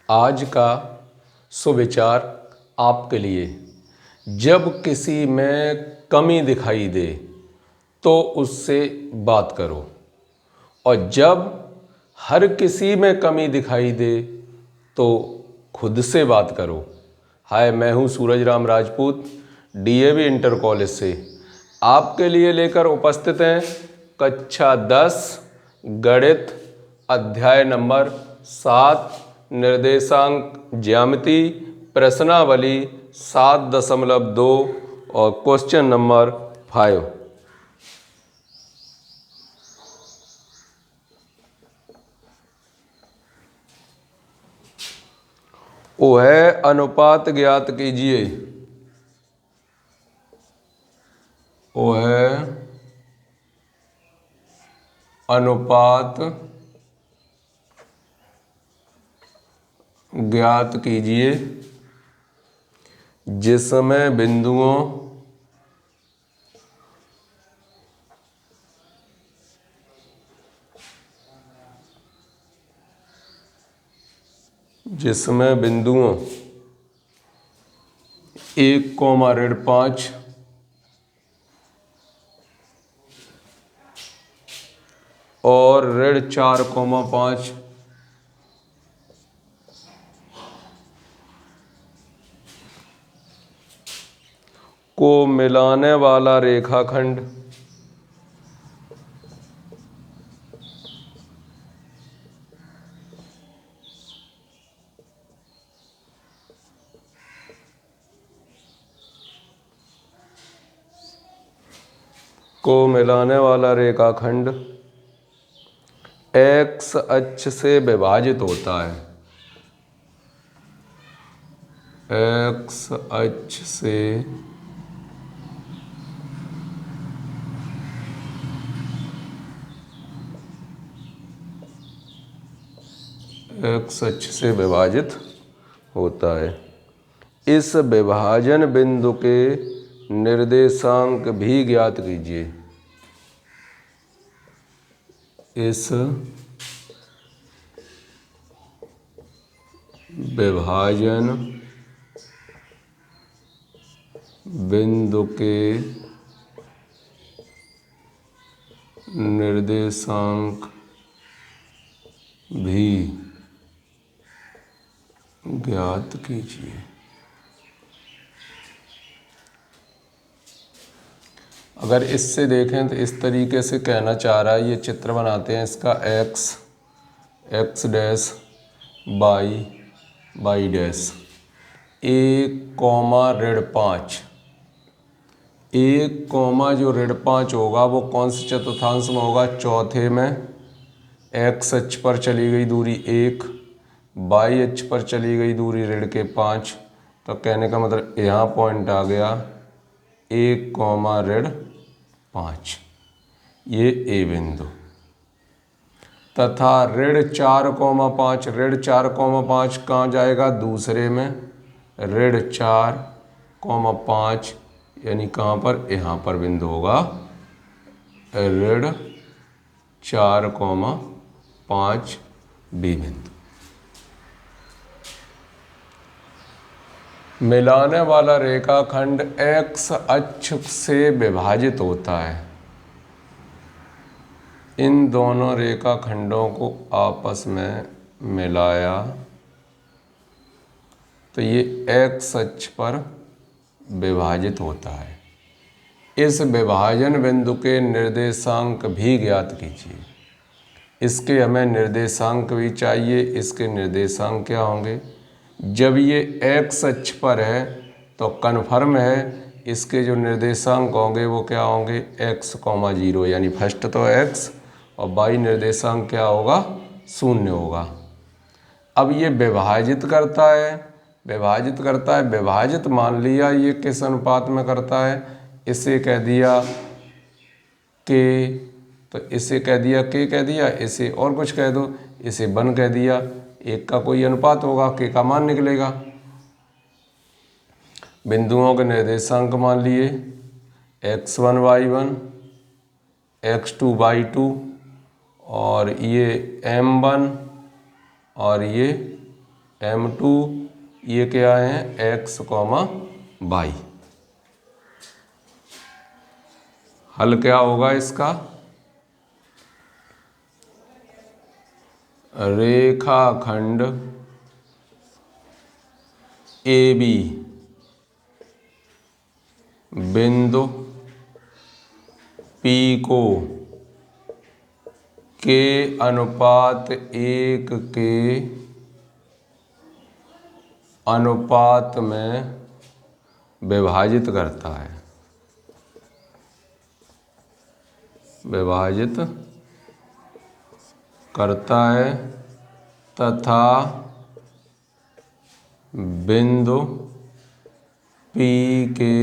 आज का सुविचार आपके लिए। जब किसी में कमी दिखाई दे तो उससे बात करो, और जब हर किसी में कमी दिखाई दे तो खुद से बात करो। हाय, मैं हूँ Suraj Ram Rajput, DAV inter college से आपके लिए लेकर उपस्थित हैं कक्षा 10 गणित अध्याय नंबर 7 निर्देशांक ज्यामिति प्रश्नावली 7.2 और क्वेश्चन नंबर 5। वो है अनुपात ज्ञात कीजिए। वो है अनुपात ज्ञात कीजिए जिसमें बिंदुओं जिसमें बिंदुओं 1,5 और 4,5 को मिलाने वाला रेखाखंड एक्स अक्ष से विभाजित होता है। एक्स अक्ष से विभाजित होता है। इस विभाजन बिंदु के निर्देशांक भी ज्ञात कीजिए। इस विभाजन बिंदु के निर्देशांक भी ज्ञात कीजिए। अगर इससे देखें तो इस तरीके से कहना चाह रहा है, ये चित्र बनाते हैं इसका एक्स डैश वाई डैश 1,5। 1, जो 5 होगा वो कौन से चतुर्थांश में होगा? चौथे में। एक्स अक्ष पर चली गई दूरी 1, वाई अक्ष पर चली गई दूरी 5। तो कहने का मतलब यहाँ पॉइंट आ गया 1,5, ये ए बिंदु। तथा 4,5 कहाँ जाएगा? दूसरे में। 4,5 यानी कहाँ पर? यहाँ पर बिंदु होगा 4,5 बी बिंदु। मिलाने वाला रेखाखंड एक्स अक्ष से विभाजित होता है। इन दोनों रेखाखंडों को आपस में मिलाया तो ये एक्स अक्ष पर विभाजित होता है। इस विभाजन बिंदु के निर्देशांक भी ज्ञात कीजिए। इसके हमें निर्देशांक भी चाहिए। इसके निर्देशांक क्या होंगे? जब ये एक्स अक्ष पर है तो कन्फर्म है इसके जो निर्देशांक होंगे वो क्या होंगे? x,0 यानी फर्स्ट तो x, और y निर्देशांक क्या होगा? 0 होगा। अब ये विभाजित करता है। विभाजित मान लिया ये किस अनुपात में करता है? इसे कह दिया k, तो इसे कह दिया k कह दिया, इसे और कुछ कह दो, इसे 1 कह दिया। एक का कोई अनुपात होगा, k का मान निकलेगा। बिंदुओं के निर्देशांक मान लिए x1 y1, x2 y2, और ये m1 और ये m2, ये क्या है x, y। हल क्या होगा इसका? रेखाखंड AB बिंदु P को के अनुपात 1 के अनुपात में विभाजित करता है, विभाजित करता है तथा बिंदु P के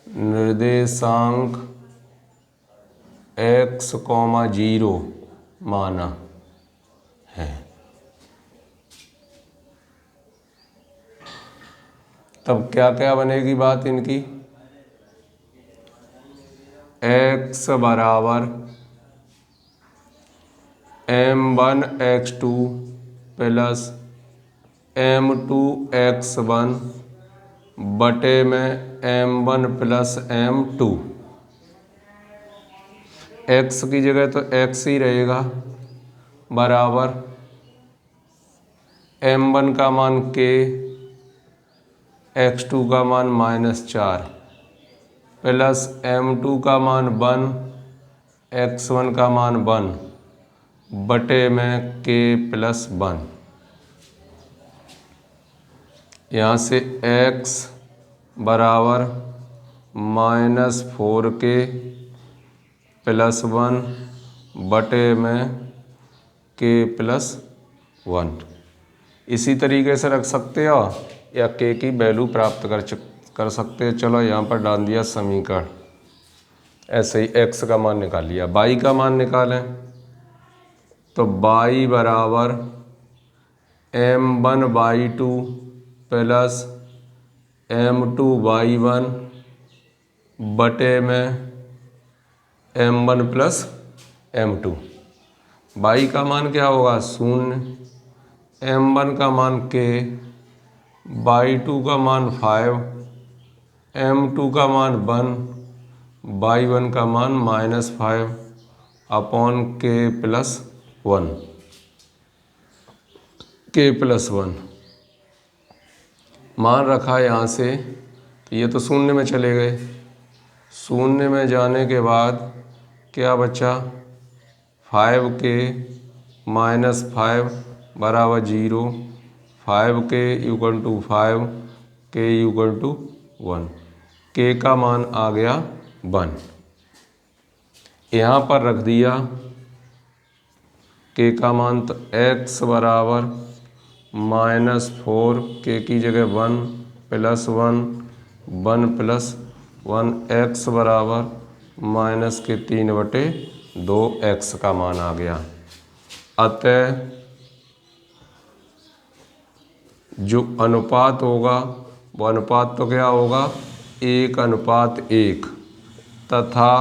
निर्देशांक x, 0 माना है। तब क्या क्या बनेगी बात इनकी? x बराबर m1 x2 plus m2 x1 बटे में m1 प्लस m2। x की जगह तो x ही रहेगा, बराबर m1 का मान k, x2 का मान -4 प्लस m2 का मान 1, x1 का मान 1 बटे में k प्लस 1। यहाँ से x बराबर -4k प्लस 1 बटे में k प्लस 1। इसी तरीके से रख सकते हो या k की वैल्यू प्राप्त कर सकते हैं। चलो यहाँ पर डाल दिया समीकरण, ऐसे ही x का मान निकाल लिया। y का मान निकालें तो y बराबर m1 y2 plus m2 y1 बटे में m1 प्लस m2। y का मान क्या होगा 0, m1 का मान k, y2 का मान 5, m2 का मान 1, y1 का मान -5 upon k plus 1, k plus 1 मान रखा यहाँ से। ये तो शून्य में चले गए, शून्य में जाने के बाद क्या बचा 5k -5 बराबर 0, 5k = 5, k = 1, k का मान आ गया 1। यहाँ पर रख दिया k का मान, तो x बराबर -4, k की जगह 1 प्लस 1, 1 प्लस 1, x बराबर -3/2 x का मान आ गया। अतः जो अनुपात होगा वो अनुपात तो क्या होगा 1:1 तथा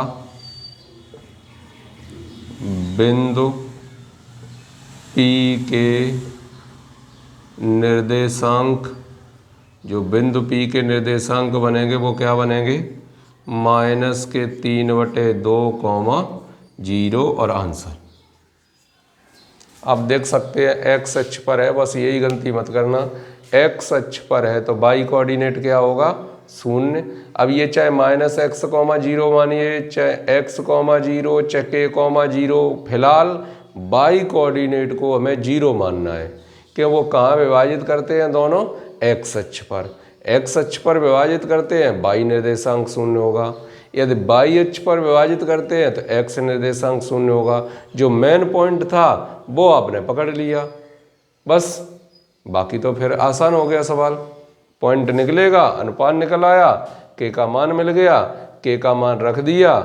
बिंदु P के निर्देशांक, जो बिंदु P के निर्देशांक बनेंगे वो क्या बनेंगे -3/2, 0 और आंसर। आप देख सकते हैं x अक्ष पर है, बस यही गलती मत करना, x अक्ष पर है तो y कोऑर्डिनेट क्या होगा 0। अब ये चाहे -x, 0 मानिए, चाहे x, 0, चाहे k, 0, फिलहाल y कोऑर्डिनेट को हमें 0 मानना है कि वो कहाँ विभाजित करते हैं दोनों x अक्ष पर। x अक्ष पर विभाजित करते हैं y निर्देशांक 0 होगा, यदि y अक्ष पर विभाजित करते हैं तो x निर्देशांक 0 होगा। जो मेन पॉइंट था वो आपने पकड़ लिया, बस बाकी तो फिर आसान हो गया सवाल। पॉइंट निकलेगा, अनुपात निकल आया, k का मान मिल गया, k का मान रख दिया,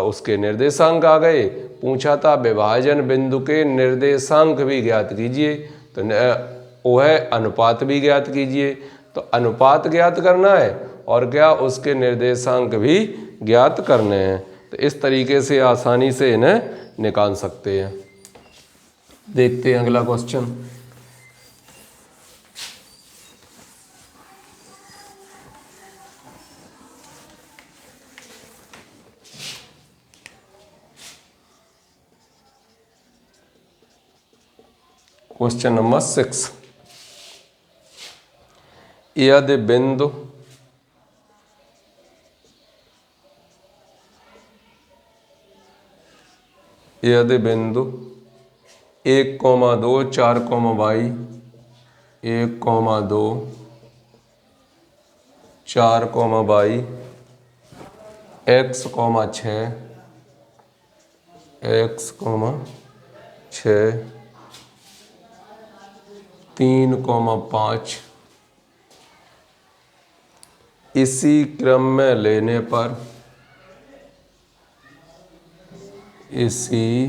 उसके निर्देशांक आ गए। पूछा था विभाजन बिंदु के निर्देशांक भी ज्ञात कीजिए, तो वह अनुपात भी ज्ञात कीजिए। तो अनुपात ज्ञात करना है और क्या उसके निर्देशांक भी ज्ञात करने हैं। तो इस तरीके से आसानी से इन्हें निकाल सकते हैं। देखते हैं अगला क्वेश्चन। क्वेश्चन नंबर 6, यदि बिंदु यदि बिंदु 1,2 4,22 1,2 4,22 x, 6 3,5 इसी क्रम में लेने पर इसी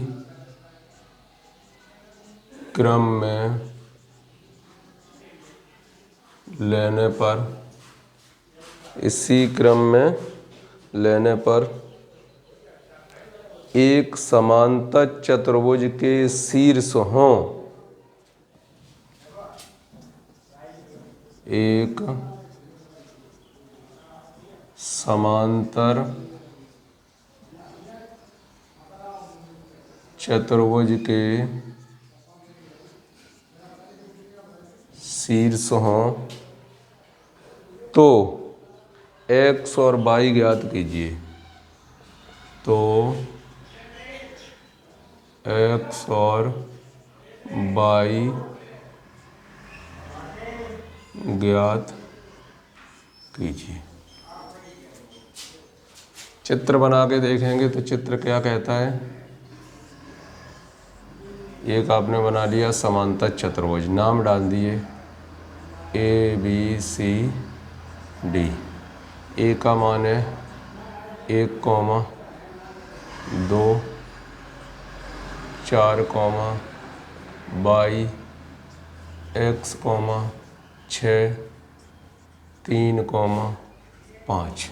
क्रम में लेने पर एक समांतर चतुर्भुज के शीर्ष हों, एक समांतर चतुर्भुज के शीर्ष हों तो x और y ज्ञात कीजिए। तो x और y ज्ञात कीजिए। चित्र बना के देखेंगे तो चित्र क्या कहता है। एक आपने बना लिया समांतर चतुर्भुज, नाम डाल दिए ABCD। ए का मान है 1,2 4,22 x, 6 3,5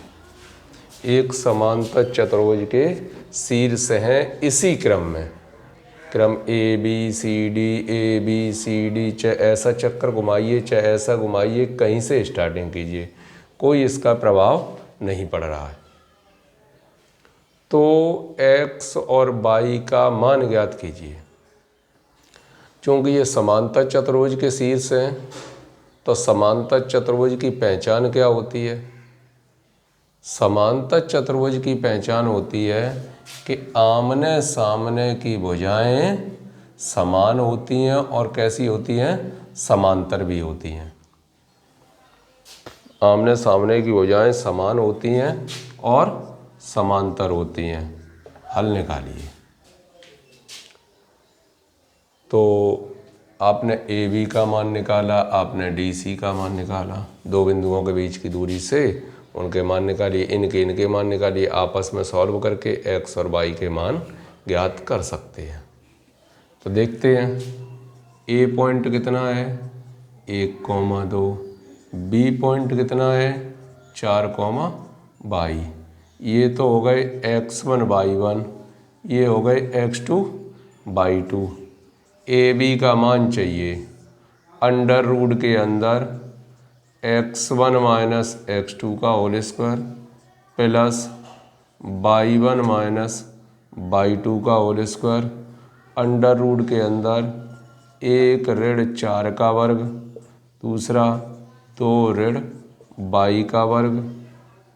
एक समांतर चतुर्भुज के शीर्ष हैं इसी क्रम में। क्रम ABCD चाहे ऐसा चक्कर घुमाइए चाहे ऐसा घुमाइए, कहीं से स्टार्टिंग कीजिए, कोई इसका प्रभाव नहीं पड़ रहा है। तो x और y का मान ज्ञात कीजिए। क्योंकि ये समांतर चतुर्भुज के शीर्ष हैं तो समांतर चतुर्भुज की पहचान क्या होती है। समांतर चतुर्भुज की पहचान होती है कि आमने सामने की भुजाएं समान होती हैं और कैसी होती हैं, समांतर भी होती हैं। आमने सामने की भुजाएं समान होती हैं और समांतर होती हैं। हल निकालिए। तो आपने AB का मान निकाला, आपने DC का मान निकाला, दो बिंदुओं के बीच की दूरी से उनके मान निकालिए, इनके मान निकालिए। आपस में सॉल्व करके x और y के मान ज्ञात कर सकते हैं। तो देखते हैं A पॉइंट कितना है 1,2, B पॉइंट कितना है 4,22। ये तो हो गए x1 y1, ये हो गए x2 y2। AB का मान चाहिए अंडर रूट के अंदर x1 माइनस x2 का whole square plus y1 minus y2 का होल स्क्वायर अंडर रूट के अंदर 1-4 का वर्ग, दूसरा 2-y का वर्ग,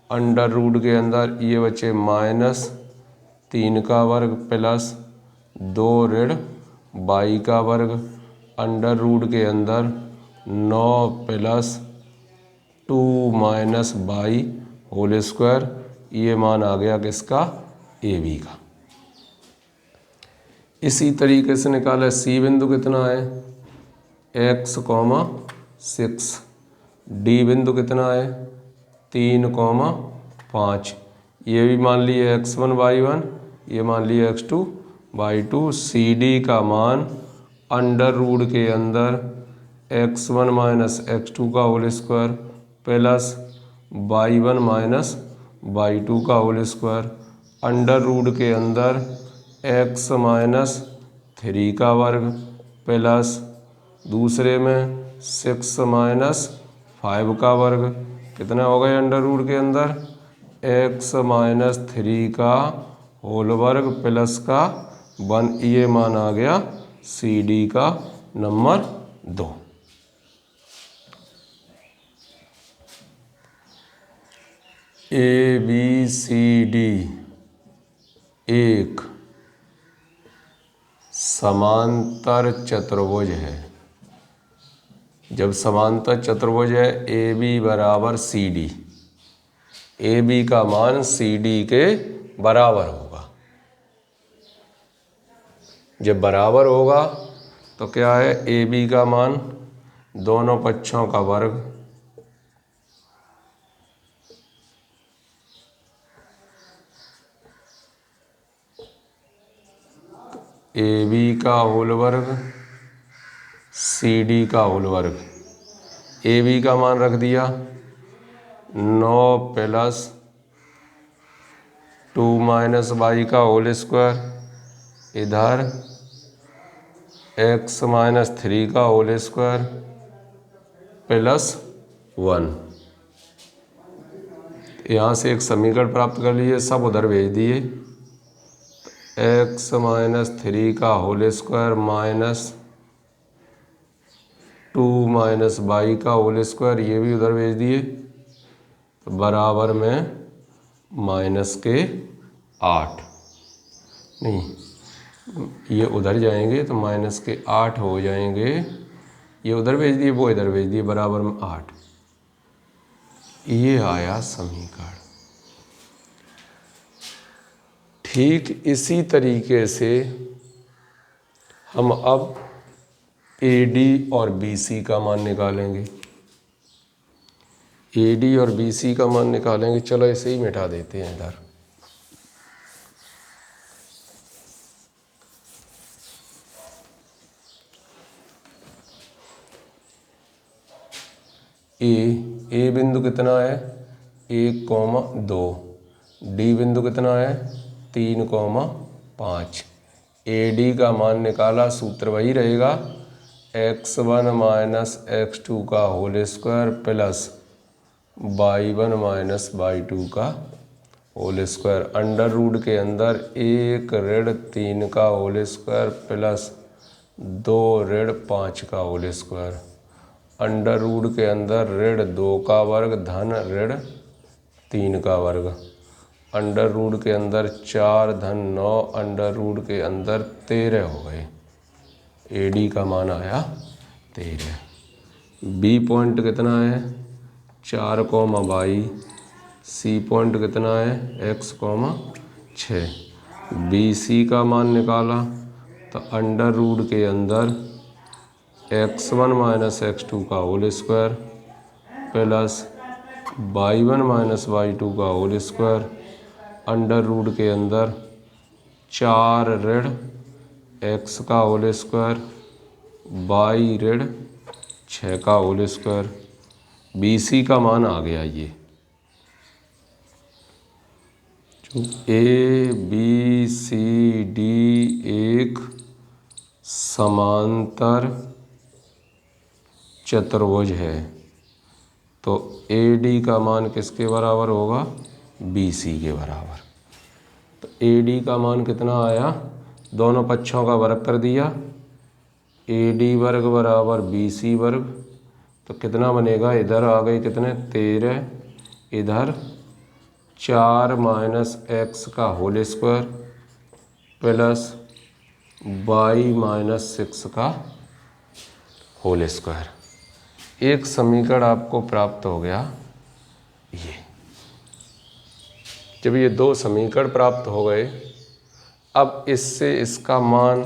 अंडर रूट के अंदर ये बचे -3 का वर्ग प्लस 2-y का वर्ग, अंडर रूट के अंदर 9 plus 2 minus y whole square. ये मान आ गया किसका, AB का। इसी तरीके से निकाला C बिंदु कितना है x, 6, D बिंदु कितना है 3,5। ये भी मान लिए x1 y1, ये मान लिए x2 y2। CD का मान अंडर रूट के अंदर x1 माइनस x2 का whole square plus y1 minus y2 का होल स्क्वायर अंडर रूट के अंदर x माइनस 3 का वर्ग प्लस दूसरे में 6 माइनस 5 का वर्ग। कितना हो गए अंडर रूट के अंदर x माइनस 3 का होल वर्ग प्लस का 1। ये मान आ गया CD का नंबर 2। ABCD एक समांतर चतुर्भुज है। जब समांतर चतुर्भुज है AB बराबर CD, AB का मान CD के बराबर होगा। जब बराबर होगा तो क्या है, AB का मान दोनों पक्षों का वर्ग AB का होल वर्ग CD का होल वर्ग। AB का मान रख दिया 9 प्लस 2 माइनस y का होल स्क्वायर, इधर x माइनस 3 का होल स्क्वायर प्लस 1। यहाँ से एक समीकरण प्राप्त कर लीजिए, सब उधर भेज दिए। x माइनस 3 का whole square minus 2 minus y का होल स्क्वायर, ये भी उधर भेज दिए। तो बराबर में माइनस के 8, नहीं ये उधर जाएंगे तो माइनस के 8 हो जाएंगे। ये उधर भेज दिए, वो इधर भेज दिए, बराबर में 8। ये आया समीकरण। ठीक इसी तरीके से हम अब AD और BC का मान निकालेंगे। AD और BC का मान निकालेंगे। चलो इसे ही मिटा देते हैं इधर। A बिंदु कितना है 1,2, D बिंदु कितना है 3,5। AD का मान निकाला, सूत्र वही रहेगा x1 माइनस x2 का whole square plus y1 minus y2 का होल स्क्वायर, अंडर रूट के अंदर 1 ऋण 3 का होल स्क्वायर प्लस 2 ऋण 5 का होल स्क्वायर, अंडर रूट के अंदर ऋण 2 का वर्ग धन ऋण 3 का वर्ग, अंडर रूट के अंदर 4 धन 9, अंडर रूट के अंदर 13 हो गए। AD का मान आया 13। B पॉइंट कितना है 4, y, C पॉइंट कितना है x, 6। BC का मान निकाला तो अंडर रूट के अंदर x1 माइनस x2 का whole square plus y1 minus y2 का होल स्क्वायर, अंडर रूट के अंदर 4 ऋण x का होल स्क्वायर y ऋण 6 का होल स्क्वायर। BC का मान आ गया ये। ABCD एक समांतर चतुर्भुज है, तो AD का मान किसके बराबर होगा BC के बराबर। तो AD का मान कितना आया, दोनों पक्षों का वर्ग कर दिया, AD वर्ग बराबर BC वर्ग। तो कितना बनेगा, इधर आ गए कितने 13, इधर 4 माइनस x का whole square plus y minus 6 का होल स्क्वायर। एक समीकरण आपको प्राप्त हो गया। ये जब ये दो समीकरण प्राप्त हो गए, अब इससे इसका मान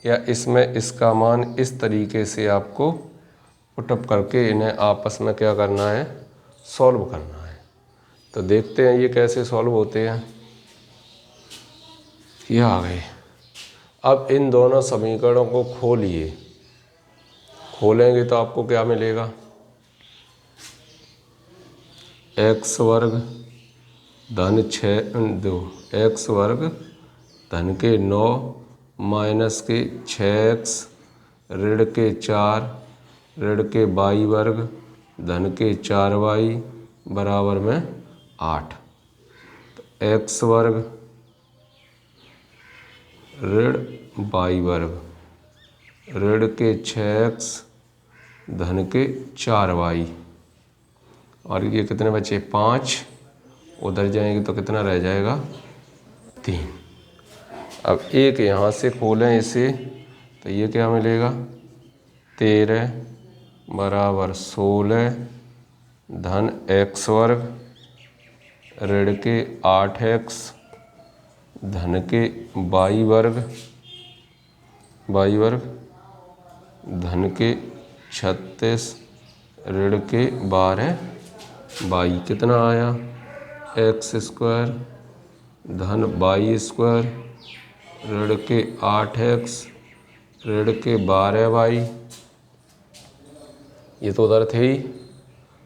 या इसमें इसका मान इस तरीके से आपको पुटअप करके इन्हें आपस में क्या करना है, सॉल्व करना है। तो देखते हैं ये कैसे सॉल्व होते हैं। ये आ गए। अब इन दोनों समीकरणों को खोलिए। खोलेंगे तो आपको क्या मिलेगा, x वर्ग धन 2 x वर्ग धन के 9 माइनस के 6x ऋण के 4 ऋण के y वर्ग धन के 4y बराबर में 8। तो x वर्ग ऋण y वर्ग ऋण के 6x धन के 4y। और ये कितने बचे 5, उधर जाएंगे तो कितना रह जाएगा 3। अब एक यहाँ से खोलें इसे तो ये क्या मिलेगा 13 बराबर 16 धन x वर्ग ऋण के 8x धन के y वर्ग धन के 36 ऋण के 12y। कितना आया x स्क्वायर धन y स्क्वायर ऋण के 8x ऋण के 12y। ये तो उधर थे ही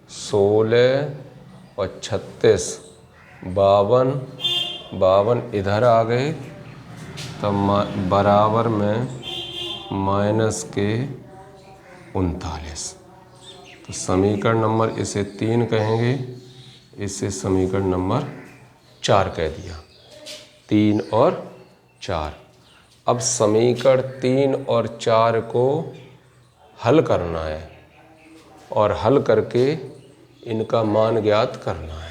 16 और 36 52 इधर आ गए तब बराबर में माइनस के 39। तो समीकरण नंबर इसे 3 कहेंगे, इसे समीकरण नंबर 4 कह दिया। 3 और 4। अब समीकरण 3 और 4 को हल करना है और हल करके इनका मान ज्ञात करना है।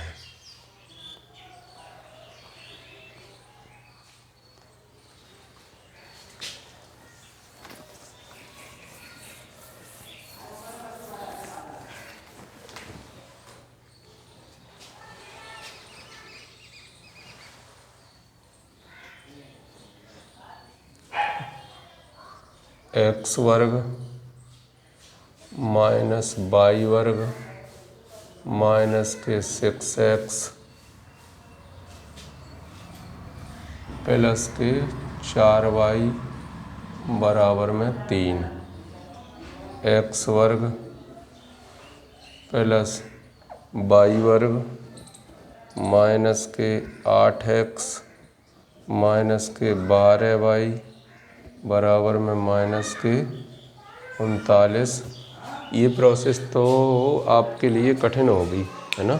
x वर्ग माइनस y वर्ग माइनस के 6x प्लस के 4y बराबर में 3। x वर्ग प्लस y वर्ग माइनस के 8x माइनस के 12y बराबर में माइनस के 39। ये प्रोसेस तो आपके लिए कठिन होगी, है ना।